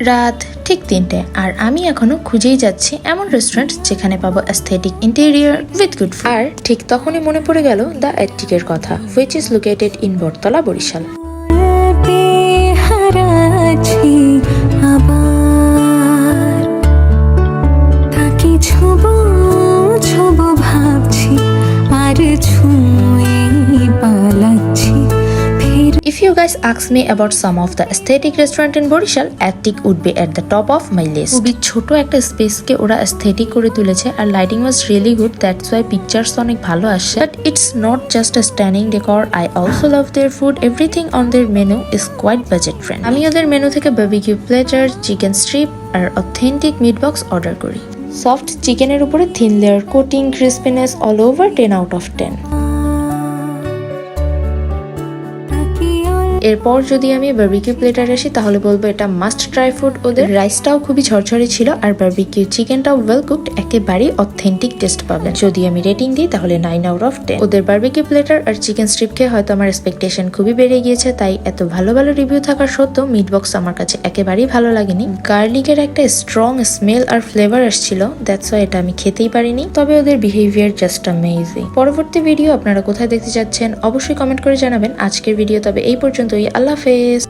রাত ঠিক 3টে আর আমি এখনো খুঁজেই যাচ্ছি এমন রেস্টুরেন্ট যেখানে পাবো aesthetic interior with good food. আর ঠিক তখনই মনে পড়ে গেল দ্য অ্যাটটিকের কথা, which is located in Battala, Barishal. If you guys ask me about some of the aesthetic restaurant in Borishal, Attic would be at the top of my list. খুবই ছোট একটা স্পেসকে ওরা aesthetic করে তুলেছে আর lighting was really good, that's why pictures অনেক ভালো আসে। But it's not just a stunning decor, I also love their food. Everything on their menu is quite budget friendly. আমি ওদের মেনু থেকে barbecue platter, chicken strip আর authentic meat box order করি। Soft চিকেনের উপরে thin layer coating, crispiness all over 10 out of 10। এরপর যদি আমি barbecue platter আসি তাহলে বলবো এটা মাস্ট ট্রাই ফুড। ওদের রাইসটাও খুবই ঝরঝরে ছিল আর বারবিকিউ চিকেনটাও ওয়েল কুকড, একেবারেই অথেন্টিক টেস্ট পাবেন। যদি আমি রেটিং দিই তাহলে 9 out of 10। ওদের বারবিকিউ প্লেটার আর চিকেন স্ট্রিপ খেয়ে হয়তো আমার এক্সপেকটেশন খুবই বেড়ে গিয়েছে, তাই এত ভালো ভালো রিভিউ থাকার সত্ত্বেও মিট বক্স আমার কাছে একেবারেই ভালো লাগেনি। গার্লিকের একটা স্ট্রং স্মেল আর ফ্লেভার আসছিল, দ্যাটস ওয়াই এটা আমি খেতেই পারিনি। তবে ওদের বিহেভিয়ার জাস্ট অ্যামেজিং। পরবর্তী ভিডিও আপনারা কোথায় দেখতে চাচ্ছেন অবশ্যই কমেন্ট করে জানাবেন। আজকের ভিডিও তবে এই পর্যন্ত। আল্লাহ হাফেজ।